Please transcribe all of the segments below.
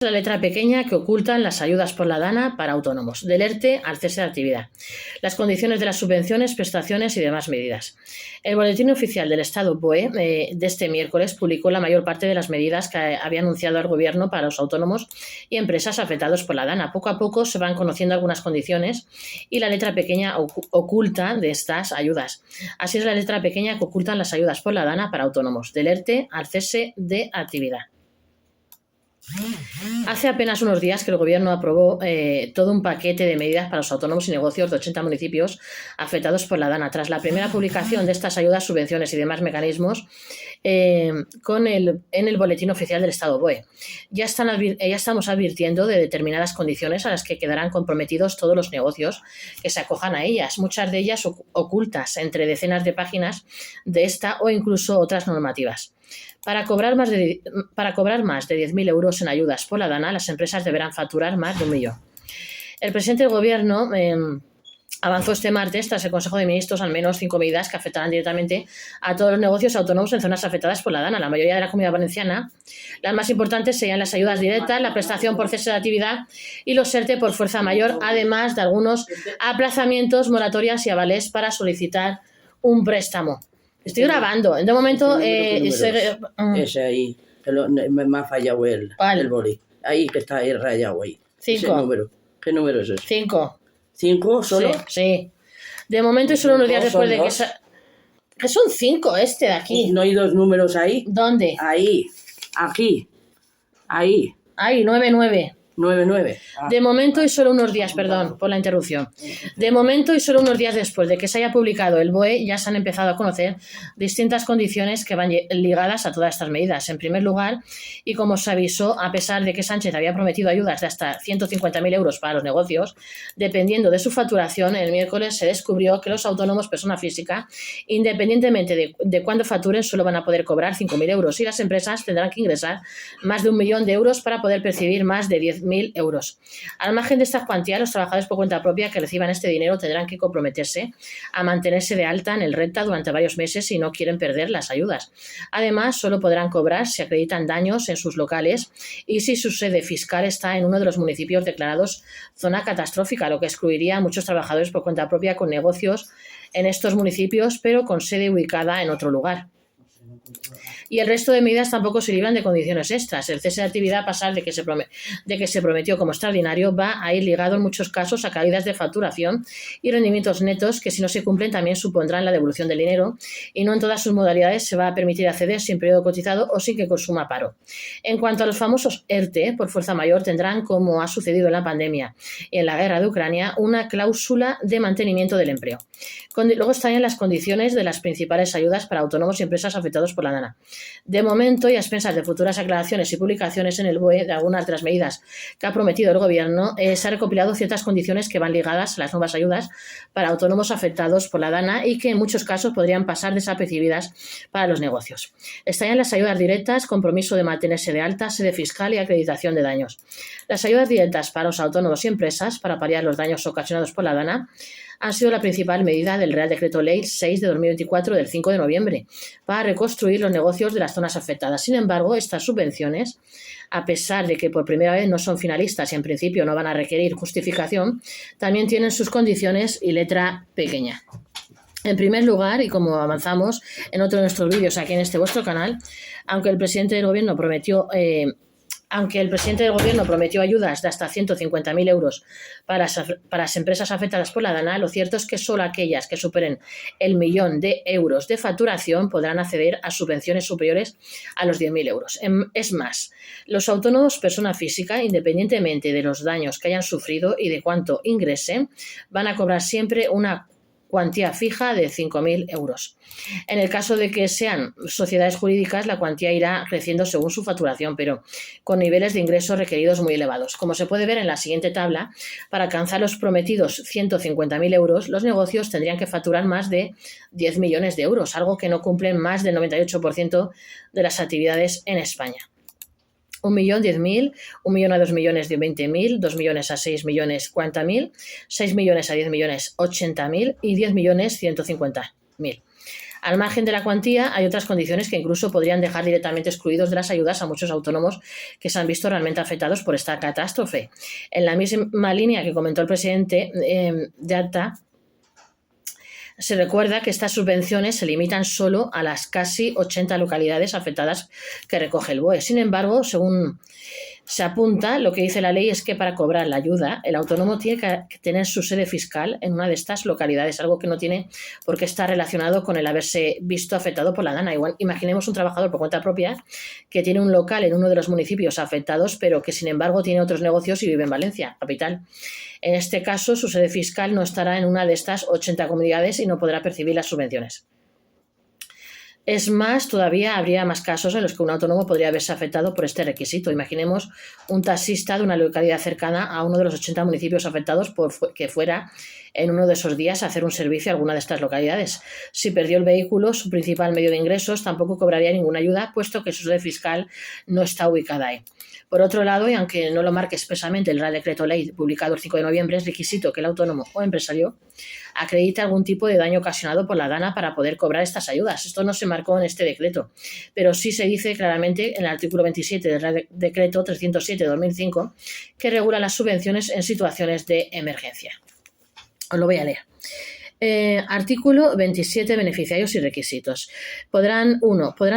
La letra pequeña que ocultan las ayudas por la DANA para autónomos, del ERTE al cese de actividad, las condiciones de las subvenciones, prestaciones y demás medidas. El Boletín Oficial del Estado BOE de este miércoles publicó la mayor parte de las medidas que había anunciado el Gobierno para los autónomos y empresas afectados por la DANA. Poco a poco se van conociendo algunas condiciones y la letra pequeña oculta de estas ayudas. Así es la letra pequeña que ocultan las ayudas por la DANA para autónomos, del ERTE al cese de actividad. Hace apenas unos días que el Gobierno aprobó todo un paquete de medidas para los autónomos y negocios de 80 municipios afectados por la DANA. Tras la primera publicación de estas ayudas, subvenciones y demás mecanismos en el Boletín Oficial del Estado BOE. Ya estamos advirtiendo de determinadas condiciones a las que quedarán comprometidos todos los negocios que se acojan a ellas, muchas de ellas ocultas entre decenas de páginas de esta o incluso otras normativas. Para cobrar más de 10.000 euros en ayudas por la DANA, las empresas deberán facturar más de 1 millón. El presidente del Gobierno avanzó este martes, tras el Consejo de Ministros, al menos 5 medidas que afectarán directamente a todos los negocios autónomos en zonas afectadas por la DANA. La mayoría de la Comunidad Valenciana, las más importantes serían las ayudas directas, la prestación por cese de actividad y los ERTE por fuerza mayor, además de algunos aplazamientos, moratorias y avales para solicitar un préstamo. Estoy grabando. De momento... Ese ahí. Me ha fallado el boli. Ahí que está ahí rayado ahí. 5. Ese número. ¿Qué número es ese? 5. ¿5 solo? Sí. De momento y solo unos días después de que... Que son 5 este de aquí. ¿No hay 2 números ahí? ¿Dónde? Ahí. Aquí. Ahí. Ahí, 99. 99. De momento y solo unos días, perdón por la interrupción. De momento y solo unos días después de que se haya publicado el BOE, ya se han empezado a conocer distintas condiciones que van ligadas a todas estas medidas. En primer lugar, y como se avisó, a pesar de que Sánchez había prometido ayudas de hasta 150.000 euros para los negocios, dependiendo de su facturación, el miércoles se descubrió que los autónomos, persona física, independientemente de cuándo facturen, solo van a poder cobrar 5.000 euros y las empresas tendrán que ingresar más de 1 millón de euros para poder percibir más de 10.000 euros. Al margen de estas cuantías, los trabajadores por cuenta propia que reciban este dinero tendrán que comprometerse a mantenerse de alta en el renta durante varios meses si no quieren perder las ayudas. Además, solo podrán cobrar si acreditan daños en sus locales y si su sede fiscal está en uno de los municipios declarados zona catastrófica, lo que excluiría a muchos trabajadores por cuenta propia con negocios en estos municipios, pero con sede ubicada en otro lugar. Y el resto de medidas tampoco se libran de condiciones extras. El cese de actividad, a pesar de que se prometió como extraordinario, va a ir ligado en muchos casos a caídas de facturación y rendimientos netos que, si no se cumplen, también supondrán la devolución del dinero, y no en todas sus modalidades se va a permitir acceder sin periodo cotizado o sin que consuma paro. En cuanto a los famosos ERTE, por fuerza mayor, tendrán, como ha sucedido en la pandemia y en la guerra de Ucrania, una cláusula de mantenimiento del empleo. Luego están las condiciones de las principales ayudas para autónomos y empresas afectados por la DANA. De momento, y a expensas de futuras aclaraciones y publicaciones en el BOE de algunas de las medidas que ha prometido el Gobierno, se han recopilado ciertas condiciones que van ligadas a las nuevas ayudas para autónomos afectados por la DANA y que en muchos casos podrían pasar desapercibidas para los negocios. Están las ayudas directas, compromiso de mantenerse de alta, sede fiscal y acreditación de daños. Las ayudas directas para los autónomos y empresas para paliar los daños ocasionados por la DANA han sido la principal medida del Real Decreto Ley 6 de 2024 del 5 de noviembre para reconstruir los negocios de las zonas afectadas. Sin embargo, estas subvenciones, a pesar de que por primera vez no son finalistas y en principio no van a requerir justificación, también tienen sus condiciones y letra pequeña. En primer lugar, y como avanzamos en otro de nuestros vídeos aquí en este vuestro canal, aunque el presidente del Gobierno prometió ayudas de hasta 150.000 euros para las empresas afectadas por la DANA, lo cierto es que solo aquellas que superen el 1 millón de euros de facturación podrán acceder a subvenciones superiores a los 10.000 euros. Es más, los autónomos, persona física, independientemente de los daños que hayan sufrido y de cuánto ingresen, van a cobrar siempre una cuantía fija de 5.000 euros. En el caso de que sean sociedades jurídicas, la cuantía irá creciendo según su facturación, pero con niveles de ingresos requeridos muy elevados. Como se puede ver en la siguiente tabla, para alcanzar los prometidos 150.000 euros, los negocios tendrían que facturar más de 10 millones de euros, algo que no cumplen más del 98% de las actividades en España. 1 millón 10.000, 1 millón a 2 millones 20.000, 2 millones a 6 millones 40.000, 6 millones a 10 millones 80.000 y 10 millones 150.000. Al margen de la cuantía, hay otras condiciones que incluso podrían dejar directamente excluidos de las ayudas a muchos autónomos que se han visto realmente afectados por esta catástrofe. En la misma línea que comentó el presidente de ATA, se recuerda que estas subvenciones se limitan solo a las casi 80 localidades afectadas que recoge el BOE. Sin embargo, según se apunta, lo que dice la ley es que para cobrar la ayuda, el autónomo tiene que tener su sede fiscal en una de estas localidades, algo que no tiene por qué estar relacionado con el haberse visto afectado por la DANA. Igual, imaginemos un trabajador por cuenta propia que tiene un local en uno de los municipios afectados, pero que sin embargo tiene otros negocios y vive en Valencia, capital. En este caso, su sede fiscal no estará en una de estas 80 comunidades y no podrá percibir las subvenciones. Es más, todavía habría más casos en los que un autónomo podría verse afectado por este requisito. Imaginemos un taxista de una localidad cercana a uno de los 80 municipios afectados que fuera en uno de esos días a hacer un servicio a alguna de estas localidades. Si perdió el vehículo, su principal medio de ingresos, tampoco cobraría ninguna ayuda, puesto que su sede fiscal no está ubicada ahí. Por otro lado, y aunque no lo marque expresamente el Real Decreto Ley publicado el 5 de noviembre, es requisito que el autónomo o empresario acredite algún tipo de daño ocasionado por la DANA para poder cobrar estas ayudas. Esto no se marcó en este decreto, pero sí se dice claramente en el artículo 27 del Real Decreto 307 de 2005 que regula las subvenciones en situaciones de emergencia. Os lo voy a leer. Artículo 27. Beneficiarios y requisitos. Podrán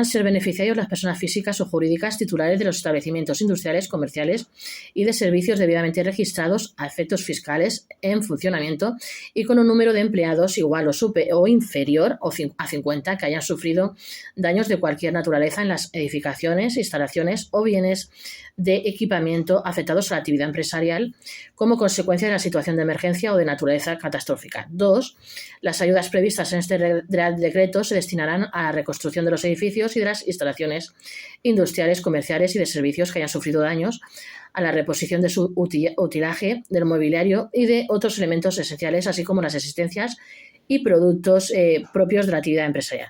ser beneficiarios las personas físicas o jurídicas titulares de los establecimientos industriales, comerciales y de servicios debidamente registrados a efectos fiscales en funcionamiento y con un número de empleados igual o inferior a 50 que hayan sufrido daños de cualquier naturaleza en las edificaciones, instalaciones o bienes de equipamiento afectados a la actividad empresarial como consecuencia de la situación de emergencia o de naturaleza catastrófica. 2. Las ayudas previstas en este Real Decreto se destinarán a la reconstrucción de los edificios y de las instalaciones industriales, comerciales y de servicios que hayan sufrido daños, a la reposición de su utilaje, del mobiliario y de otros elementos esenciales, así como las existencias y productos propios de la actividad empresarial.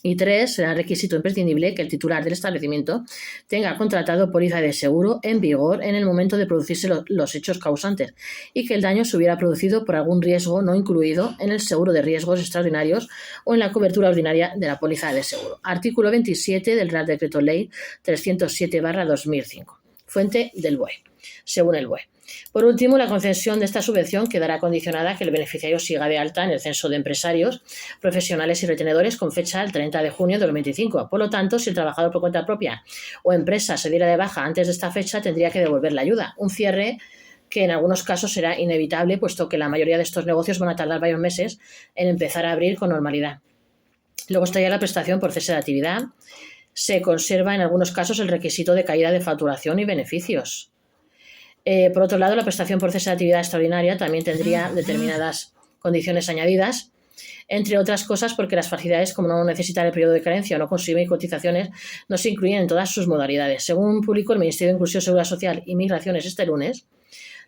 Y 3. Será requisito imprescindible que el titular del establecimiento tenga contratado póliza de seguro en vigor en el momento de producirse los hechos causantes y que el daño se hubiera producido por algún riesgo no incluido en el seguro de riesgos extraordinarios o en la cobertura ordinaria de la póliza de seguro. Artículo 27 del Real Decreto Ley 307/2005. Fuente del BOE, según el BOE. Por último, la concesión de esta subvención quedará condicionada a que el beneficiario siga de alta en el censo de empresarios, profesionales y retenedores con fecha el 30 de junio de 2025. Por lo tanto, si el trabajador por cuenta propia o empresa se diera de baja antes de esta fecha, tendría que devolver la ayuda. Un cierre que en algunos casos será inevitable, puesto que la mayoría de estos negocios van a tardar varios meses en empezar a abrir con normalidad. Luego estaría la prestación por cese de actividad. Se conserva en algunos casos el requisito de caída de facturación y beneficios. Por otro lado, la prestación por cese de actividad extraordinaria también tendría determinadas condiciones añadidas, entre otras cosas porque las facilidades, como no necesitar el periodo de carencia o no consumir cotizaciones, no se incluyen en todas sus modalidades. Según publicó el Ministerio de Inclusión, Seguridad Social y Migraciones este lunes,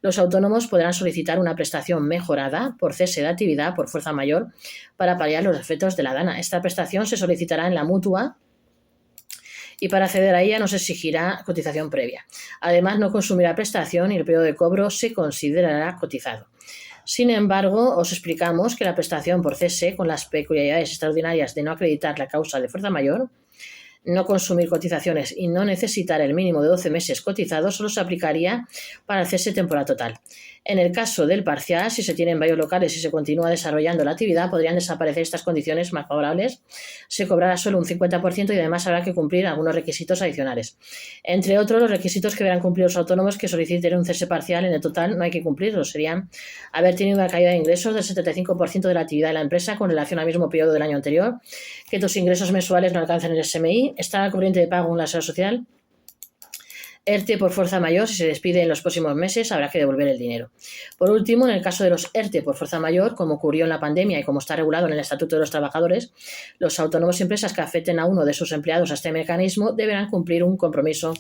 los autónomos podrán solicitar una prestación mejorada por cese de actividad por fuerza mayor para paliar los efectos de la DANA. Esta prestación se solicitará en la mutua y para acceder a ella no se exigirá cotización previa. Además, no consumirá prestación y el periodo de cobro se considerará cotizado. Sin embargo, os explicamos que la prestación por cese, con las peculiaridades extraordinarias de no acreditar la causa de fuerza mayor, no consumir cotizaciones y no necesitar el mínimo de 12 meses cotizados, solo se aplicaría para el cese temporal total. En el caso del parcial, si se tienen varios locales y se continúa desarrollando la actividad, podrían desaparecer estas condiciones más favorables. Se cobrará solo un 50% y además habrá que cumplir algunos requisitos adicionales. Entre otros, los requisitos que deberán cumplir los autónomos que soliciten un cese parcial en el total no hay que cumplirlos. Serían haber tenido una caída de ingresos del 75% de la actividad de la empresa con relación al mismo periodo del año anterior, que tus ingresos mensuales no alcancen el SMI, estar al corriente de pago en la seguridad social, ERTE por fuerza mayor, si se despide en los próximos meses, habrá que devolver el dinero. Por último, en el caso de los ERTE por fuerza mayor, como ocurrió en la pandemia y como está regulado en el Estatuto de los Trabajadores, los autónomos y empresas que afecten a uno de sus empleados a este mecanismo deberán cumplir un compromiso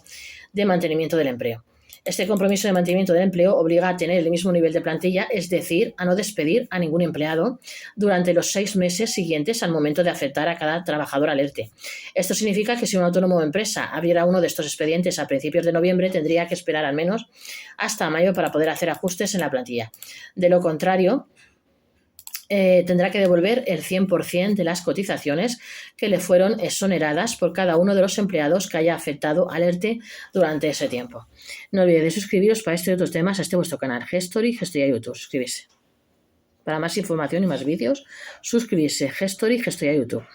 de mantenimiento del empleo. Este compromiso de mantenimiento del empleo obliga a tener el mismo nivel de plantilla, es decir, a no despedir a ningún empleado durante los 6 meses siguientes al momento de afectar a cada trabajador al ERTE. Esto significa que si un autónomo o empresa abriera uno de estos expedientes a principios de noviembre, tendría que esperar al menos hasta mayo para poder hacer ajustes en la plantilla. De lo contrario, tendrá que devolver el 100% de las cotizaciones que le fueron exoneradas por cada uno de los empleados que haya afectado al ERTE durante ese tiempo. No olvidéis de suscribiros para este y otros temas a este vuestro canal, Gestory, Gestoría YouTube. Suscribirse. Para más información y más vídeos, suscribirse, Gestory, Gestoría YouTube.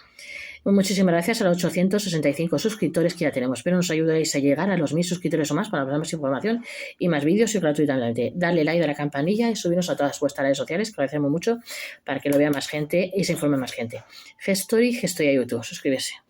Muchísimas gracias a los 865 suscriptores que ya tenemos. Espero nos ayudéis a llegar a los 1000 suscriptores o más para más información y más vídeos y gratuitamente. Darle like a la campanilla y subirnos a todas vuestras redes sociales, que agradecemos mucho para que lo vea más gente y se informe más gente. Gestory, Gestoría YouTube. Suscribirse.